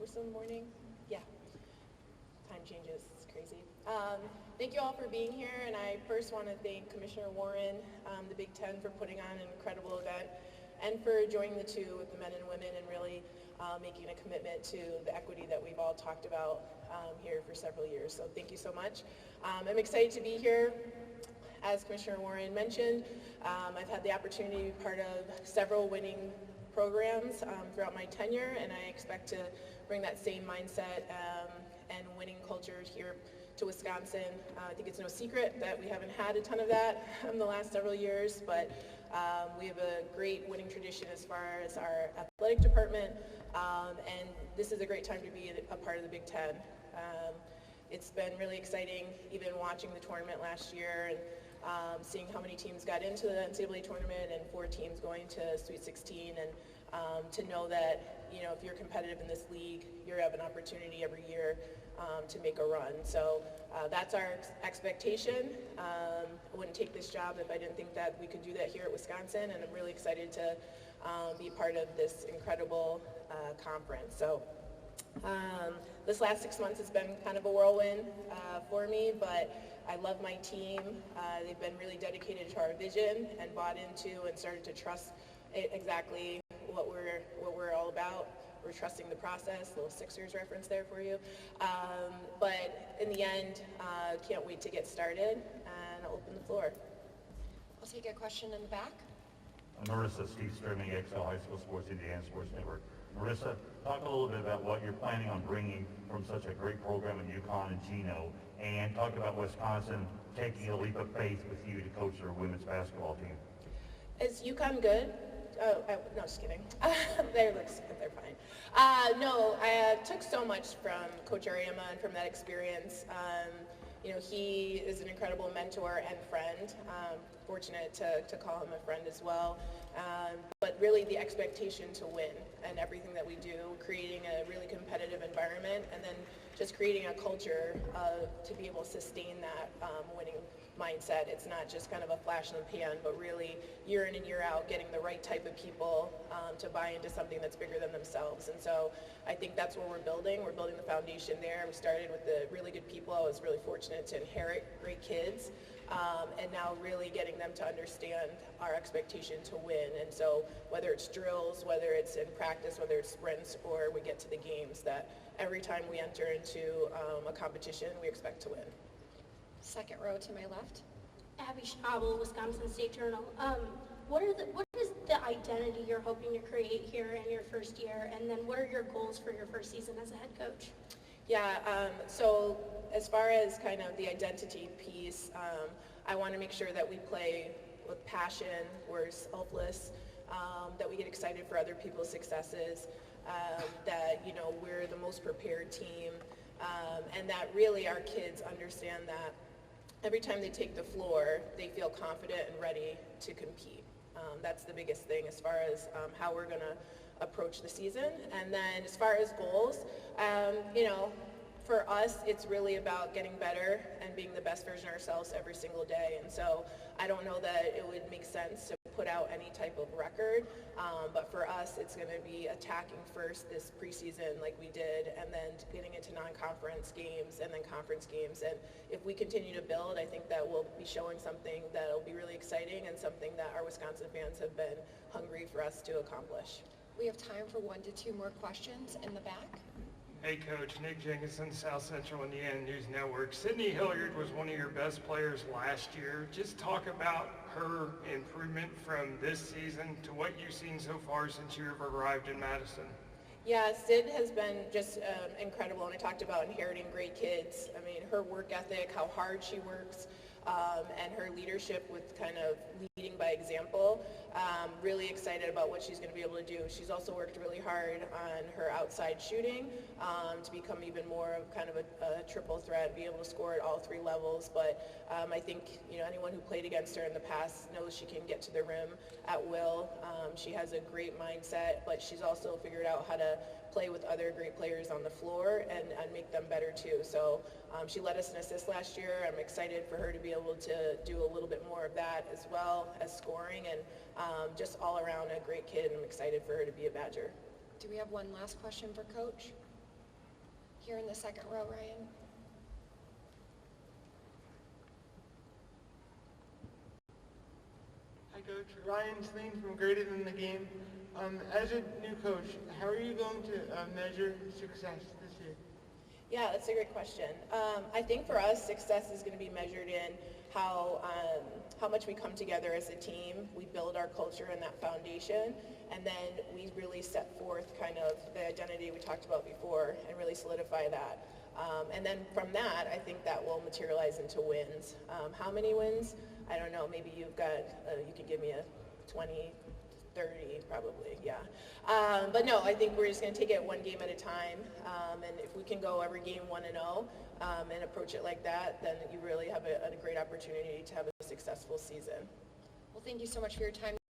first in the morning? Yeah. Time changes, it's crazy. Thank you all for being here, and I first want to thank Commissioner Warren, the Big Ten, for putting on an incredible event, and for joining the two with the men and women and really making a commitment to the equity that we've all talked about here for several years. So thank you so much. I'm excited to be here. As Commissioner Warren mentioned, I've had the opportunity to be part of several winning programs throughout my tenure, and I expect to bring that same mindset and winning culture here to Wisconsin. I think it's no secret that we haven't had a ton of that in the last several years, but we have a great winning tradition as far as our athletic department, and this is a great time to be a part of the Big Ten. It's been really exciting, even watching the tournament last year and seeing how many teams got into the NCAA tournament and 4 teams going to Sweet 16, and to know that, you know, if you're competitive in this league, you have an opportunity every year to make a run. So that's our expectation. I wouldn't take this job if I didn't think that we could do that here at Wisconsin, and I'm really excited to be part of this incredible conference. So this last 6 months has been kind of a whirlwind for me, but I love my team. They've been really dedicated to our vision and bought into and started to trust exactly what we're all about. We're trusting the process, little Sixers reference there for you. But in the end, can't wait to get started, and I'll open the floor. I'll take a question in the back. Marisa, Steve Strimming, XL High School Sports, Indiana Sports Network. Marisa, talk a little bit about what you're planning on bringing from such a great program in UConn and Gino, and talk about Wisconsin taking a leap of faith with you to coach their women's basketball team. Is UConn good? Oh, no, just kidding. They're fine. No, I took so much from Coach Arieman from that experience. You know, he is an incredible mentor and friend. Fortunate to call him a friend as well. But really the expectation to win and everything that we do, creating a really competitive environment, and then just creating a culture to be able to sustain that winning mindset. It's not just kind of a flash in the pan, but really year in and year out getting the right type of people to buy into something that's bigger than themselves. And so I think that's what we're building. We're building the foundation there. We started with the really good people. I was really fortunate to inherit great kids, and now really getting them to understand our expectation to win. And so whether it's drills, whether it's in practice, whether it's sprints, or we get to the games, that every time we enter into a competition, we expect to win. Second row to my left. Abby Schnabel, Wisconsin State Journal. What is the identity you're hoping to create here in your first year, and then what are your goals for your first season as a head coach? Yeah, so as far as kind of the identity piece, I want to make sure that we play with passion, we're selfless, that we get excited for other people's successes, that, you know, we're the most prepared team, and that really our kids understand that every time they take the floor, they feel confident and ready to compete. That's the biggest thing as far as how we're going to approach the season. And then as far as goals, you know, for us, it's really about getting better and being the best version of ourselves every single day. And so I don't know that it would make sense to put out any type of record, but for us, it's going to be attacking first this preseason like we did, and then getting into non-conference games and then conference games. And if we continue to build, I think that we'll be showing something that will be really exciting and something that our Wisconsin fans have been hungry for us to accomplish. We have time for 1 to 2 more questions in the back. Hey Coach, Nick Jenkinson, South Central Indiana News Network. Sydney Hilliard was one of your best players last year. Just talk about her improvement from this season to what you've seen so far since you have arrived in Madison. Yeah, Sid has been just incredible, and I talked about inheriting great kids. I mean, her work ethic, how hard she works, and her leadership with kind of leading by example. Really excited about what she's going to be able to do. She's also worked really hard on her outside shooting to become even more of kind of a triple threat, be able to score at all 3 levels. But I think, you know, anyone who played against her in the past knows she can get to the rim at will. She has a great mindset, but she's also figured out how to play with other great players on the floor and make them better too. So she led us in assists last year. I'm excited for her to be able to do a little bit more of that as well as scoring, and just all around a great kid, and I'm excited for her to be a Badger. Do we have one last question for Coach? Here in the second row, Ryan. Hi, Coach. Ryan Sleen from Greater Than the Game. As a new coach, how are you going to measure success this year? Yeah, that's a great question. I think for us, success is going to be measured in how much we come together as a team. We build our culture and that foundation, and then we really set forth kind of the identity we talked about before and really solidify that. And then from that, I think that will materialize into wins. How many wins? I don't know. Maybe you've got, you could give me a 20, 30 probably, yeah. But no, I think we're just going to take it one game at a time. And if we can go every game 1-0 and approach it like that, then you really have a great opportunity to have a successful season. Well, thank you so much for your time.